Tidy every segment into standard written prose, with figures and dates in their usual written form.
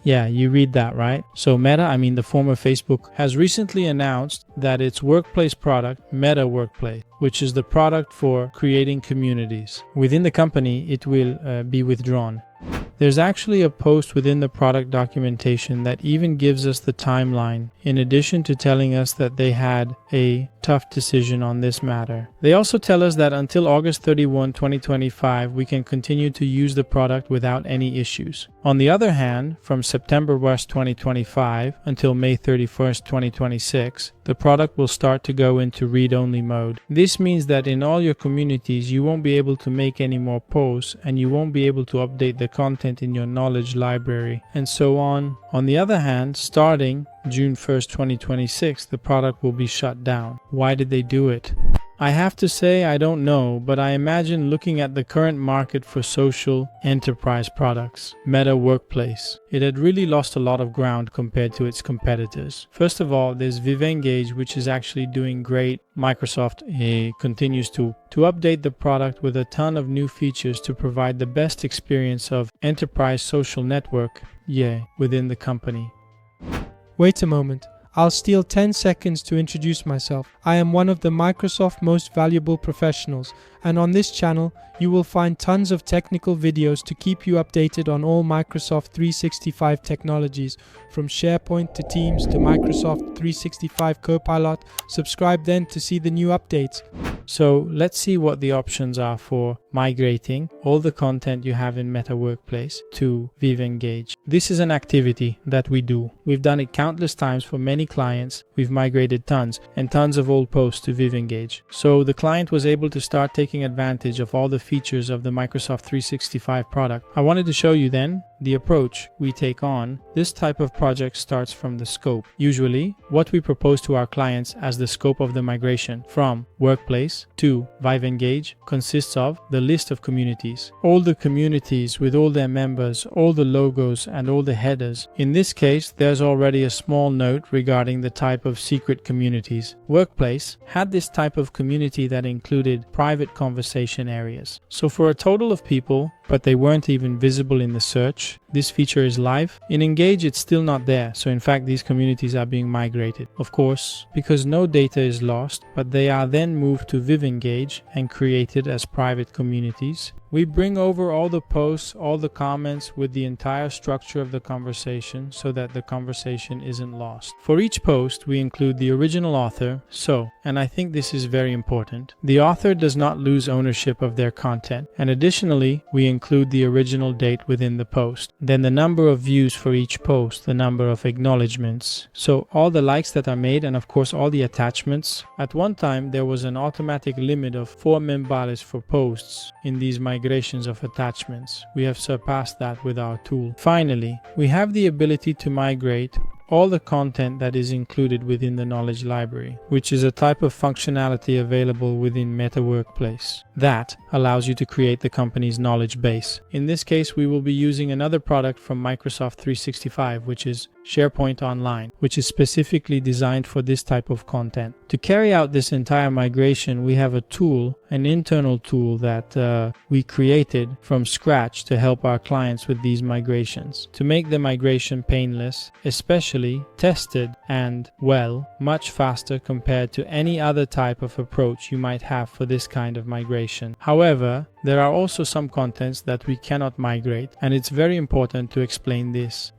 Yeah, you read that, right? So Meta, the former Facebook, has recently announced that its workplace product, Meta Workplace, which is the product for creating communities within the company, it will be withdrawn. There's actually a post within the product documentation that even gives us the timeline, in addition to telling us that they had a tough decision on this matter. They also tell us that until August 31, 2025, we can continue to use the product without any issues. On the other hand, from September 1st, 2025 until May 31st, 2026, the product will start to go into read-only mode. This means that in all your communities, you won't be able to make any more posts and you won't be able to update the content in your knowledge library, and so on. On the other hand, starting June 1st, 2026, the product will be shut down. Why did they do it? I have to say I don't know, but I imagine looking at the current market for social enterprise products, Meta Workplace, it had really lost a lot of ground compared to its competitors. First of all, there's Viva Engage, which is actually doing great. Microsoft continues to update the product with a ton of new features to provide the best experience of enterprise social network within the company. Wait a moment. I'll steal 10 seconds to introduce myself. I am one of the Microsoft most valuable professionals, and on this channel, you will find tons of technical videos to keep you updated on all Microsoft 365 technologies, from SharePoint to Teams to Microsoft 365 Copilot. Subscribe then to see the new updates. So let's see what the options are for migrating all the content you have in Meta Workplace to Viva Engage. This is an activity that we do. We've done it countless times for many clients. We've migrated tons and tons of old posts to Viva Engage. So the client was able to start taking advantage of all the features of the Microsoft 365 product. I wanted to show you then the approach we take on. This type of project starts from the scope. Usually, what we propose to our clients as the scope of the migration from Workplace to Viva Engage consists of the list of communities. All the communities with all their members, all the logos and all the headers. In this case, there's already a small note regarding the type of secret communities. Workplace had this type of community that included private conversation areas. So for a total of people, but they weren't even visible in the search. This feature is live. In Engage, it's still not there. So in fact, these communities are being migrated. Of course, because no data is lost, but they are then moved to Viva Engage and created as private communities. We bring over all the posts, all the comments with the entire structure of the conversation so that the conversation isn't lost. For each post, we include the original author. And I think this is very important, the author does not lose ownership of their content. And additionally, we include the original date within the post. Then the number of views for each post, the number of acknowledgements. So all the likes that are made and of course all the attachments. At one time, there was an automatic limit of 4 membales for posts in these migrations of attachments. We have surpassed that with our tool. Finally, we have the ability to migrate all the content that is included within the knowledge library, which is a type of functionality available within Meta Workplace that allows you to create the company's knowledge base. In this case, we will be using another product from Microsoft 365, which is SharePoint Online, which is specifically designed for this type of content. To carry out this entire migration, we have a tool, an internal tool that we created from scratch to help our clients with these migrations. To make the migration painless, especially tested and, much faster compared to any other type of approach you might have for this kind of migration. However, there are also some contents that we cannot migrate, and it's very important to explain this.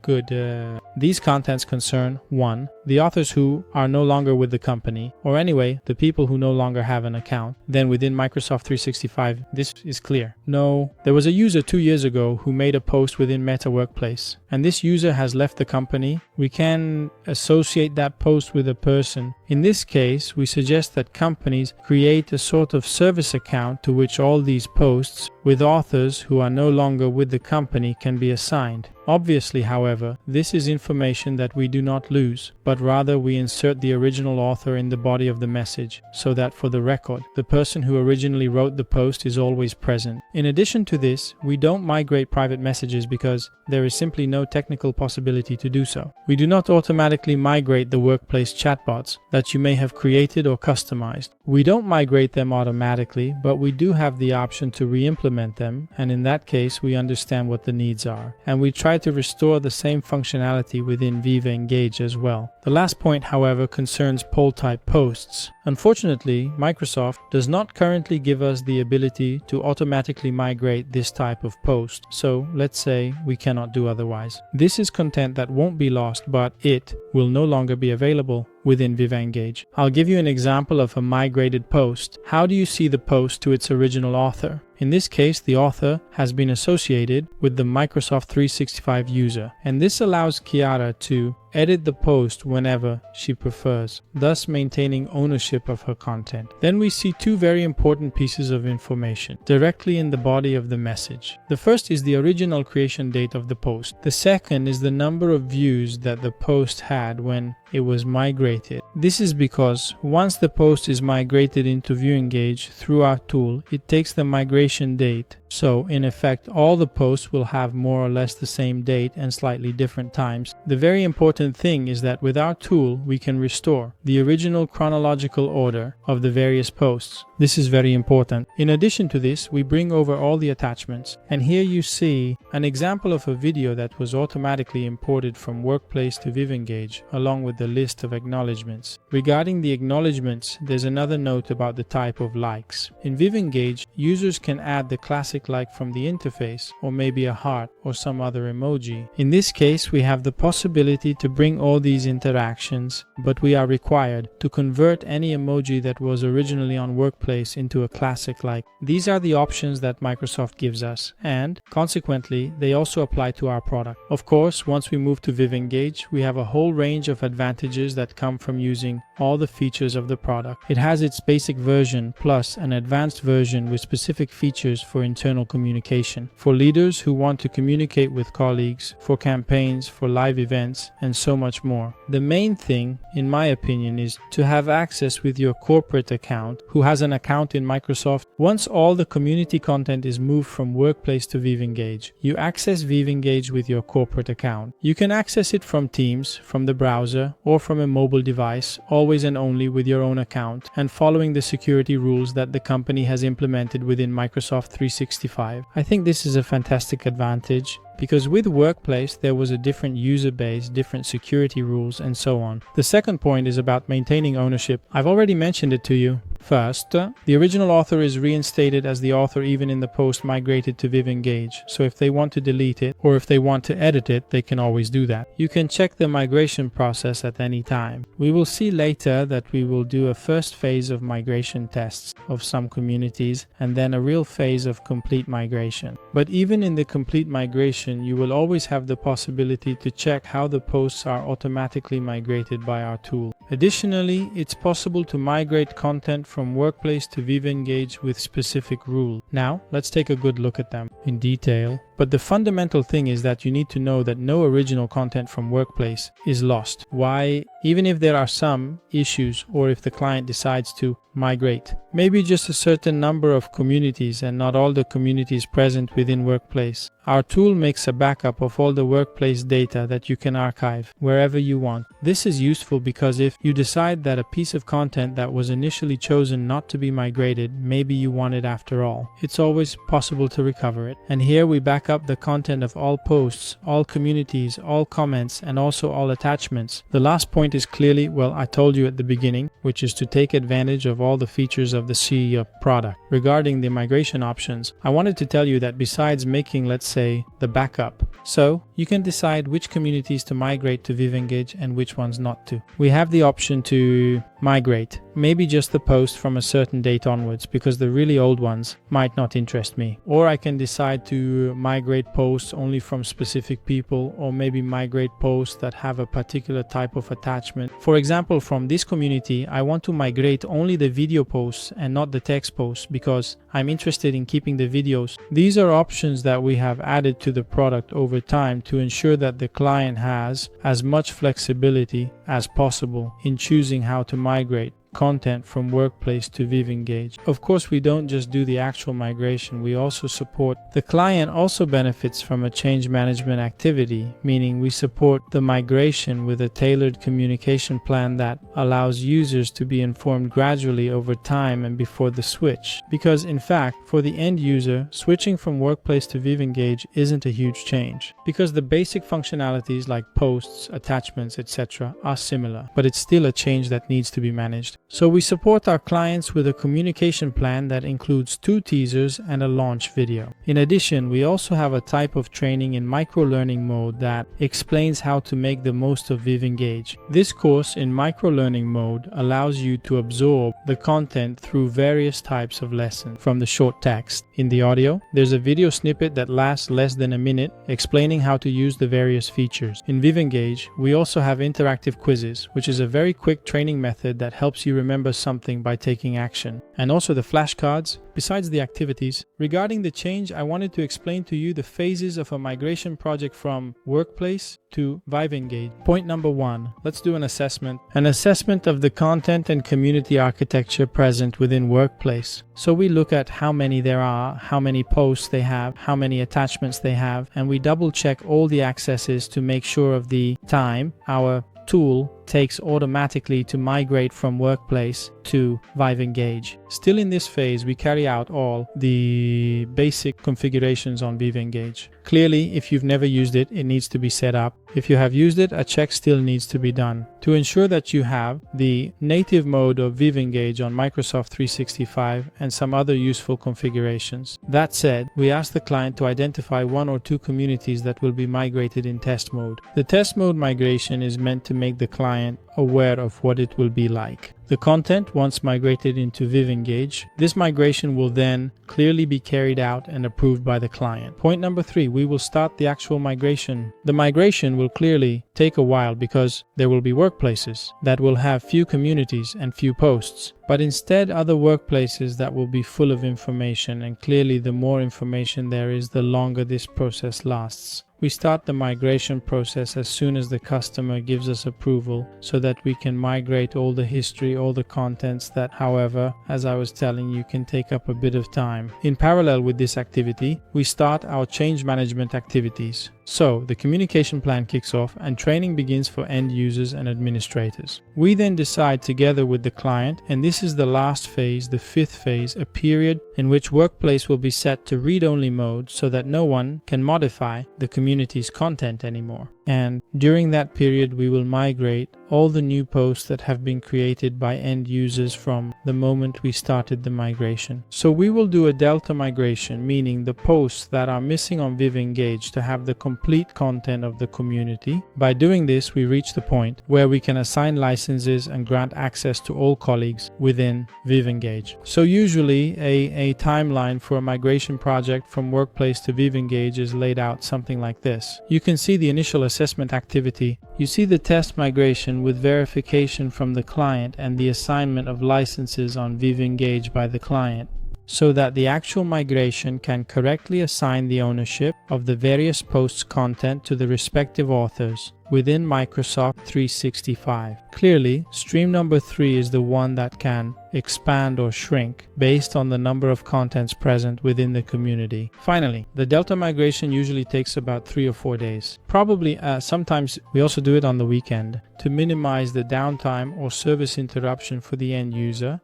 These contents concern 1. The authors who are no longer with the company, or anyway, the people who no longer have an account. Then within Microsoft 365, this is clear. No, there was a user 2 years ago who made a post within Meta Workplace, and this user has left the company. We can associate that post with a person. In this case, we suggest that companies create a sort of service account to which all these posts with authors who are no longer with the company can be assigned. Obviously, however, this is information that we do not lose, but rather we insert the original author in the body of the message, so that for the record, the person who originally wrote the post is always present. In addition to this, we don't migrate private messages because there is simply no technical possibility to do so. We do not automatically migrate the workplace chatbots that you may have created or customized. We don't migrate them automatically, but we do have the option to re-implement them, and in that case, we understand what the needs are, and we try try to restore the same functionality within Viva Engage as well. The last point, however, concerns poll type posts. Unfortunately, Microsoft does not currently give us the ability to automatically migrate this type of post, so let's say we cannot do otherwise. This is content that won't be lost, but it will no longer be available within Viva Engage. I'll give you an example of a migrated post. How do you see the post to its original author? In this case, the author has been associated with the Microsoft 365 user, and this allows Chiara to edit the post whenever she prefers, thus maintaining ownership of her content. Then we see two very important pieces of information directly in the body of the message. The first is the original creation date of the post. The second is the number of views that the post had when it was migrated. This is because once the post is migrated into View Engage through our tool, it takes the migration date. So in effect, all the posts will have more or less the same date and slightly different times. The very important thing is that with our tool, we can restore the original chronological order of the various posts. This is very important. In addition to this, we bring over all the attachments. And here you see an example of a video that was automatically imported from Workplace to Viva Engage, along with the list of acknowledgements. Regarding the acknowledgements, there's another note about the type of likes. In Viva Engage, users can add the classic like from the interface, or maybe a heart or some other emoji. In this case, we have the possibility to bring all these interactions, but we are required to convert any emoji that was originally on Workplace into a classic like. These are the options that Microsoft gives us, and consequently, they also apply to our product. Of course, once we move to Viva Engage, we have a whole range of advantages that come from using all the features of the product. It has its basic version plus an advanced version with specific features for internal communication, for leaders who want to communicate with colleagues, for campaigns, for live events, and so much more. The main thing, in my opinion, is to have access with your corporate account who has an account in Microsoft. Once all the community content is moved from Workplace to Viva Engage, you access Viva Engage with your corporate account. You can access it from Teams, from the browser, or from a mobile device, always and only with your own account and following the security rules that the company has implemented within Microsoft 365. I think this is a fantastic advantage, because with Workplace there was a different user base, different security rules, and so on. The second point is about maintaining ownership. I've already mentioned it to you. First, the original author is reinstated as the author even in the post migrated to Viva Engage. So if they want to delete it or if they want to edit it, they can always do that. You can check the migration process at any time. We will see later that we will do a first phase of migration tests of some communities and then a real phase of complete migration. But even in the complete migration, you will always have the possibility to check how the posts are automatically migrated by our tool. Additionally, it's possible to migrate content from Workplace to Viva Engage with specific rules. Now, let's take a good look at them in detail. But the fundamental thing is that you need to know that no original content from Workplace is lost. Why? Even if there are some issues or if the client decides to migrate. Maybe just a certain number of communities and not all the communities present within Workplace. Our tool makes a backup of all the Workplace data that you can archive wherever you want. This is useful because if you decide that a piece of content that was initially chosen not to be migrated, maybe you want it after all, it's always possible to recover it. And here we back up the content of all posts, all communities, all comments, and also all attachments. The last point is clearly, well, I told you at the beginning, which is to take advantage of all the features of the CE product. Regarding the migration options, I wanted to tell you that besides making, let's say, the backup, so you can decide which communities to migrate to Viva Engage and which ones not to. We have the option to migrate, maybe just the post from a certain date onwards, because the really old ones might not interest me. Or I can decide to migrate posts only from specific people, or maybe migrate posts that have a particular type of attachment. For example, from this community, I want to migrate only the video posts and not the text posts because I'm interested in keeping the videos. These are options that we have added to the product over time to ensure that the client has as much flexibility as possible in choosing how to migrate. content from Workplace to Viva Engage. Of course, we don't just do the actual migration, we also support. The client also benefits from a change management activity, meaning we support the migration with a tailored communication plan that allows users to be informed gradually over time and before the switch. Because in fact, for the end user, switching from Workplace to Viva Engage isn't a huge change, because the basic functionalities like posts, attachments, etc. are similar, but it's still a change that needs to be managed. So we support our clients with a communication plan that includes 2 teasers and a launch video. In addition, we also have a type of training in micro-learning mode that explains how to make the most of Viva Engage. This course in micro-learning mode allows you to absorb the content through various types of lessons. From the short text in the audio, there's a video snippet that lasts less than a minute explaining how to use the various features. In Viva Engage, we also have interactive quizzes, which is a very quick training method that helps you remember something by taking action. And also the flashcards, besides the activities. Regarding the change, I wanted to explain to you the phases of a migration project from Workplace to Viva Engage. Point number 1, let's do an assessment. An assessment of the content and community architecture present within Workplace. So we look at how many there are, how many posts they have, how many attachments they have, and we double check all the accesses to make sure of the time our tool takes automatically to migrate from Workplace to Viva Engage. Still in this phase, we carry out all the basic configurations on Viva Engage. Clearly, if you've never used it, it needs to be set up. If you have used it, a check still needs to be done. To ensure that you have the native mode of Viva Engage on Microsoft 365 and some other useful configurations. That said, we ask the client to identify 1 or 2 communities that will be migrated in test mode. The test mode migration is meant to make the client aware of what it will be like. The content, once migrated into Viva Engage, this migration will then clearly be carried out and approved by the client. Point number 3, we will start the actual migration. The migration will clearly take a while because there will be workplaces that will have few communities and few posts, but instead other workplaces that will be full of information, and clearly the more information there is, the longer this process lasts. We start the migration process as soon as the customer gives us approval so that we can migrate all the history, all the contents that, however, as I was telling you, can take up a bit of time. In parallel with this activity, we start our change management activities. So the communication plan kicks off and training begins for end users and administrators. We then decide together with the client, and this is the last phase, the 5th phase, a period in which Workplace will be set to read-only mode so that no one can modify the community's content anymore. And during that period, we will migrate all the new posts that have been created by end users from the moment we started the migration. So we will do a delta migration, meaning the posts that are missing on Viva Engage to have the complete content of the community. By doing this, we reach the point where we can assign licenses and grant access to all colleagues within Viva Engage. So usually a timeline for a migration project from Workplace to Viva Engage is laid out something like this. You can see the initial assessment activity. You see the test migration with verification from the client and the assignment of licenses on Viva Engage by the client, so that the actual migration can correctly assign the ownership of the various posts' content to the respective authors within Microsoft 365. Clearly, stream number 3 is the one that can expand or shrink based on the number of contents present within the community. Finally, the delta migration usually takes about 3 or 4 days. Probably sometimes we also do it on the weekend to minimize the downtime or service interruption for the end user.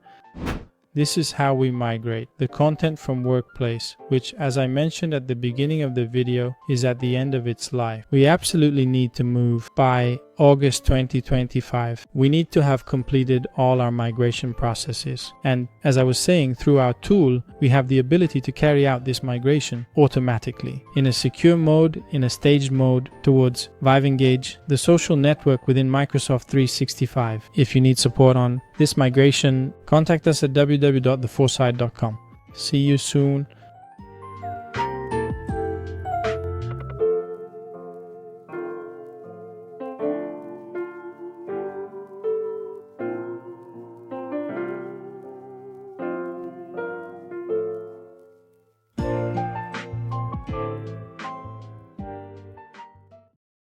This is how we migrate the content from Workplace, which, as I mentioned at the beginning of the video, is at the end of its life. We absolutely need to move by August 2025. We need to have completed all our migration processes. And as I was saying, through our tool, we have the ability to carry out this migration automatically in a secure mode, in a staged mode towards Viva Engage, the social network within Microsoft 365. If you need support on this migration, contact us at www.theforesight.com. See you soon.